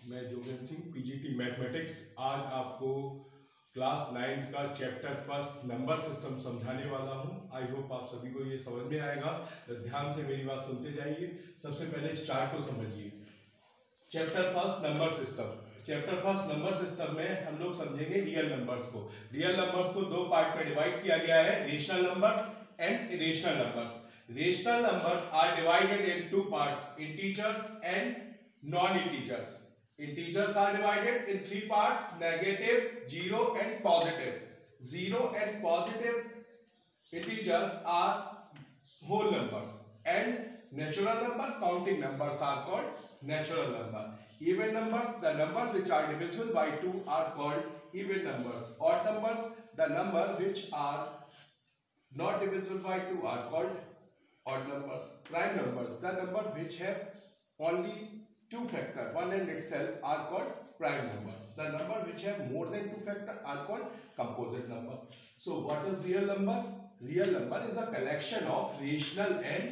मैं Jogendra Singh, PGT mathematics. आज आपको क्लास 9 का चैप्टर फर्स्ट नंबर सिस्टम समझाने वाला हूं। आई होप आप सभी को ये समझ में आएगा। तो ध्यान से मेरी बात सुनते जाइए। सबसे पहले स्टार्ट को समझिए। Chapter first number system. Chapter first number system में हम लोग समझेंगे रियल नंबर्स को। रियल नंबर्स को दो पार्ट में डिवाइड किया गया है, rational numbers and irrational numbers. Rational numbers are divided in two parts, integers and non-integers. Integers are divided in three parts: negative, zero and positive. Zero and positive integers are whole numbers, and natural number, counting numbers are called natural number. Even numbers, the numbers which are divisible by 2 are called even numbers. Odd numbers, the number which are not divisible by 2 are called odd numbers. Prime numbers, the number which have only two factor, one and itself, are called prime number. The number which have more than two factor are called composite number. So what is real number? Real number is a collection of rational and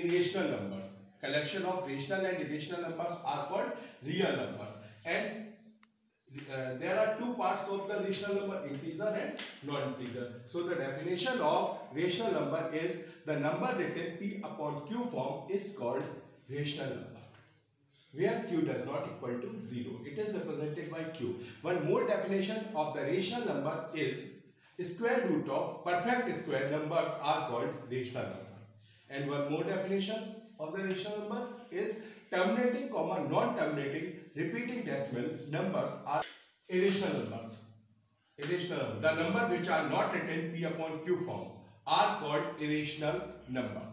irrational numbers. Collection of rational and irrational numbers are called real numbers. And there are two parts of the rational number, integer and non-integer. So the definition of rational number is the number written P upon Q form is called rational number, where Q does not equal to 0. It is represented by Q. One more definition of the rational number is square root of perfect square numbers are called rational number. And one more definition of the rational number is terminating comma non-terminating repeating decimal numbers are irrational numbers. Irrational number. The number which are not written P upon Q form are called irrational numbers.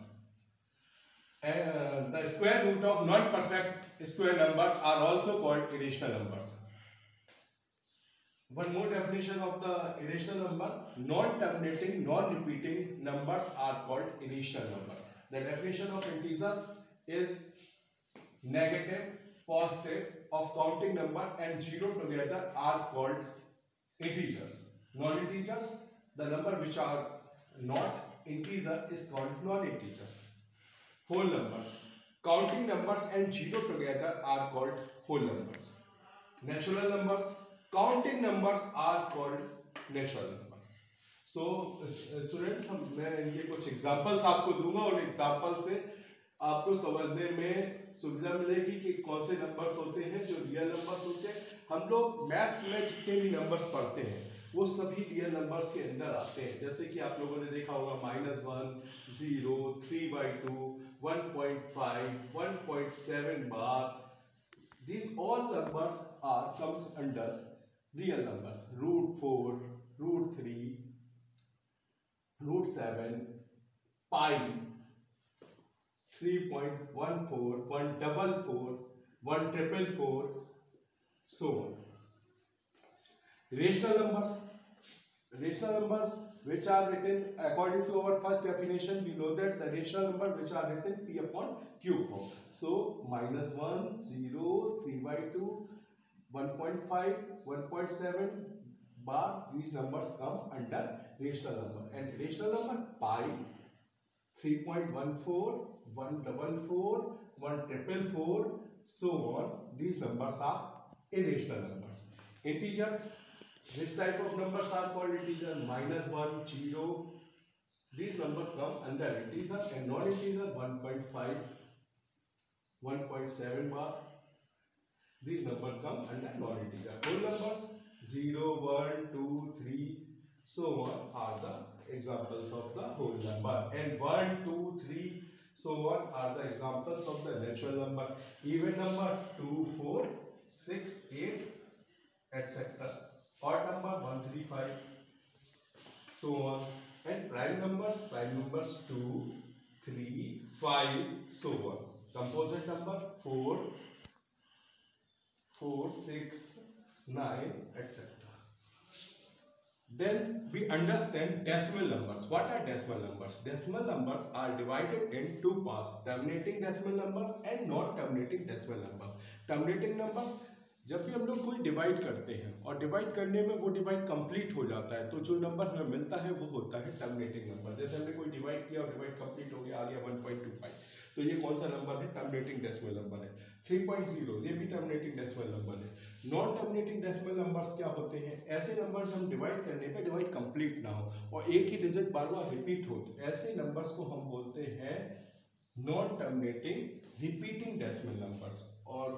And the square root of non-perfect square numbers are also called irrational numbers. One more definition of the irrational number: non-terminating, non-repeating numbers are called irrational number. The definition of integer is negative, positive of counting number and zero together are called integers. Non-integers, the number which are not integer is called non-integer. Whole numbers, counting numbers and zero together are called whole numbers. Natural numbers, counting numbers are called natural number. So students, मैं इनके कुछ examples आपको दूंगा और example से आपको समझने में सुविधा मिलेगी कि कौन से नंबर्स होते हैं जो रियल नंबर्स होते हैं। हम लोग मैथ्स में जितने भी नंबर्स पढ़ते हैं वो सभी रियल नंबर्स के अंदर आते हैं। जैसे कि आप लोगों ने देखा होगा -1, 0, 3/2, 1.5, 1.7 bar. These all numbers comes under real numbers. √4, √3, √7, pi, 3.14, 144, 1,444, so on. Rational numbers which are written according to our first definition, we know that the rational number which are written P upon Q form. So -1, 0, 3/2, 1.5, 1.7 bar, these numbers come under rational number. And rational number pi, 3.14, 144, 1,444, so on, these numbers are irrational numbers. Integers, this type of numbers are called integer. -1, 0, these numbers come under integer. And non-integer, 1.5, 1.7 bar, these numbers come under non-integer. Whole numbers 0, 1, 2, 3, so on are the examples of the whole number. And 1, 2, 3, so on are the examples of the natural number. Even number 2, 4, 6, 8, etc. Odd number 1, 3, 5, so on. And prime numbers 2, 3, 5, so on. Composite number 4, 6, 9, etc. Then we understand decimal numbers. What are decimal numbers? Decimal numbers are divided in two parts: terminating decimal numbers and non-terminating decimal numbers. Terminating numbers, जब भी हम लोग कोई divide करते हैं और divide करने में वो डिवाइड कंप्लीट हो जाता है तो जो नंबर हमें मिलता है वो होता है टर्मिनेटिंग नंबर। जैसे हमने कोई डिवाइड किया और डिवाइड कंप्लीट हो गया, आ गया 1.25, तो ये कौन सा नंबर है? टर्मिनेटिंग डेसिमल नंबर है। 3.0 ये भी टर्मिनेटिंग डेसिमल नंबर है। नॉन टर्मिनेटिंग डेसिमल नंबर्स क्या होते हैं? ऐसे नंबर्स हम डिवाइड करने पे डिवाइड कंप्लीट ना हो और एक ही डिजिट बार बार रिपीट हो, तो ऐसे नंबर्स को हम बोलते हैं non terminating repeating decimal numbers. और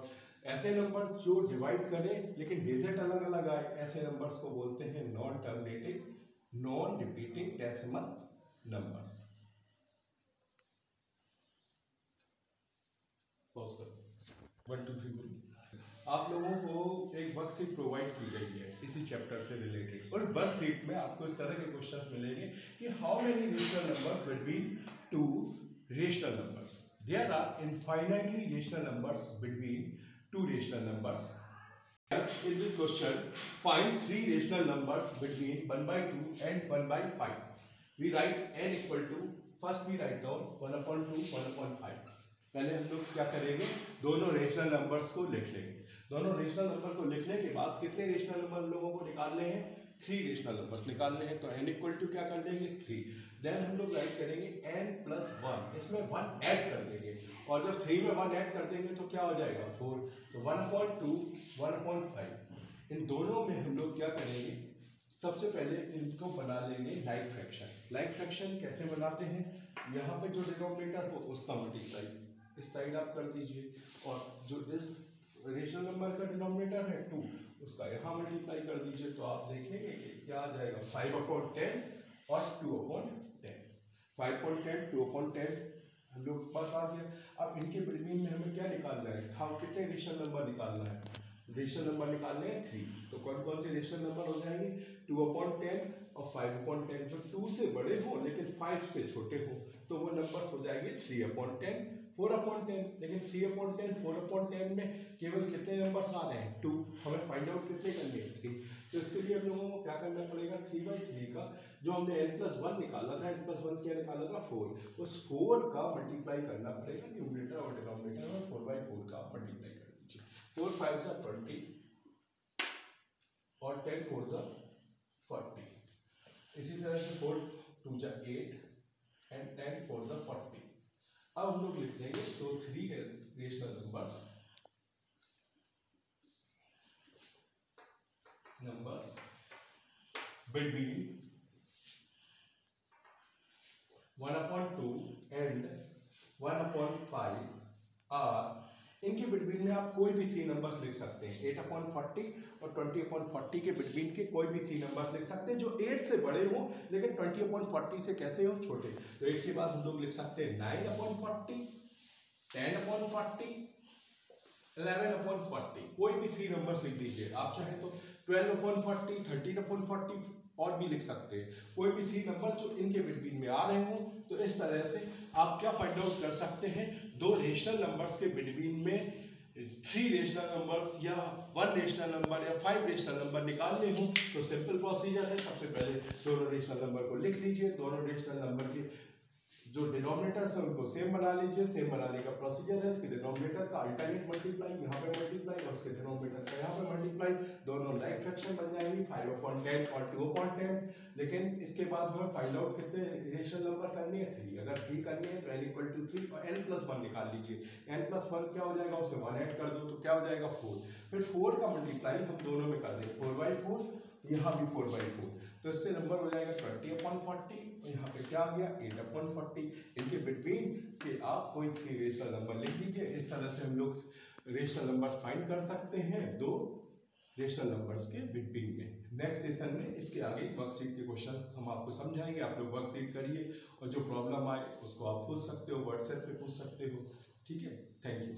ऐसे नंबर्स जो डिवाइड करें लेकिन डिजिट अलग अलग आए, ऐसे नंबर्स को बोलते हैं non terminating non repeating decimal numbers. Pause करो, 1 2 3 बोलो। आप लोगों को एक वर्कशीट प्रोवाइड की गई है इसी चैप्टर से रिलेटेड, और वर्कशीट में आपको इस तरह के क्वेश्चन मिलेंगे कि how many rational numbers between two rational numbers. There are infinitely rational numbers between two rational numbers. In this question, find three rational numbers between 1/2 and 1/5. We write n equal to, first we write down 1/2, 1/5. पहले हम लोग क्या करेंगे, दोनों rational numbers को लिख लेंगे। दोनों रेशनल नंबर को लिखने के बाद कितने रेशनल नंबर लोगों को निकालने हैं? 3 रेशनल नंबर्स निकालने हैं। तो n इक्वल टू क्या कर देंगे? 3। देन हम लोग राइट करेंगे n+1, इसमें 1 ऐड कर देंगे, और जब 3 में 1 ऐड कर देंगे तो क्या हो जाएगा? 4। तो 1/2, 1/5, इन दोनों में हम लोग क्या करेंगे, सबसे पहले इनको बना लेंगे लाइक फ्रैक्शन। लाइक फ्रैक्शन कैसे बनाते हैं? यहाँ पे जो डिनोमिनेटर हो उसका मल्टीप्लाई इस साइड आप कर दीजिए, और जो इस रेशनल नंबर का डिनोमिनेटर है 2, उसका यहाँ मल्टीप्लाई कर दीजिए। तो आप देखेंगे कि क्या आ जाएगा? 5/10 और 2/10। 5/10, 2/10 हम लोग के पास आ गया। अब इनके बिटवीन में हमें क्या निकालना है? हम कितने रेशनल नंबर निकालना है? रेशनल नंबर निकालने हैं 3। तो कौन कौन से रेशनल नंबर हो जाएंगे? 2/10 और 5/10। जो 2 से बड़े हो लेकिन 5 से छोटे हो तो वो नंबर हो जाएंगे 3/10, 4/10। लेकिन 3/10, 4/10 में केवल कितने नंबर्स आ रहे हैं? 2। हमें फाइंड आउट कितने करने हैं? 3। तो इसके लिए हम लोगों को क्या करना पड़ेगा? 3/3 का जो हमने n+1 निकाला था, n+1 क्या निकाला था? 4। उस 4 का मल्टीप्लाई करना पड़ेगा न्यूमरेटर और डिनोमिनेटर में। 4/4 का मल्टीप्लाई कर दीजिए। 4 5 जा 20 और 10 4 जा 40। इसी तरह से 4 2 जा 8 एंड 10 4 जा 40। अब हम लोग लिख देंगे सो 3 rational numbers between 1/2 and 1/5 are, इनके बिटवीन में आप कोई भी 3 नंबर्स लिख सकते हैं। 8/40 और 20/40 के बिटवीन के कोई भी 3 नंबर्स लिख सकते हैं जो 8 से बड़े हो लेकिन 20/40 से कैसे हो? छोटे। तो 8 के बाद हम लोग लिख सकते हैं 9/40, 10/40, 11/40। कोई भी 3 नंबर्स लिख दीजिए। आप चाहे तो 12/40, 13/40 और भी लिख सकते हैं। कोई भी 3 नंबर जो इनके बिटवीन में आ रहे हो। तो इस तरह से आप क्या फाइंड आउट कर सकते हैं? 2 रेशनल नंबर्स के बिटवीन में 3 रेशनल नंबर्स या 1 रेशनल नंबर या 5 रेशनल नंबर निकालने हो तो सिंपल प्रोसीजर है। सबसे पहले दोनों रेशनल नंबर को लिख लीजिए। दोनों रेशनल नंबर के जो डिनोमिनेटर्स है उनको सेम बना लीजिए। सेम बनाने का प्रोसीजर है, इसके डिनोमिनेटर का अल्टरनेट मल्टीप्लाई, यहाँ पे मल्टीप्लाई, और इसके डिनोमिनेटर का यहाँ पे मल्टीप्लाई। दोनों लाइक फ्रैक्शन बन जाएंगी 5/10 और 2/10। लेकिन इसके बाद हमें फाइंड आउट कितने रेशनल नंबर करनी है? 3। अगर 3 करनी है तो n = 3 और n+1 निकाल लीजिए। n+1 क्या हो जाएगा? उसमें 1 ऐड कर दो तो क्या हो जाएगा? 4। फिर 4 का मल्टीप्लाई हम दोनों में कर देंगे, 4/4, यहाँ भी 4/4। तो इससे नंबर हो जाएगा 20/40 और यहाँ पे क्या आ गया? 8/40। इनके बिटवीन के आप कोई 3 रेशनल नंबर लिख दीजिए। इस तरह से हम लोग रेशनल नंबर्स फाइंड कर सकते हैं 2 रेशनल नंबर्स के बिटवीन में। नेक्स्ट सेशन में इसके आगे वर्कशीट के क्वेश्चंस हम आपको समझाएंगे। आप लोग वर्कशीट करिए और जो प्रॉब्लम आए उसको आप पूछ सकते हो, व्हाट्सएप पे पूछ सकते हो। ठीक है, थैंक यू।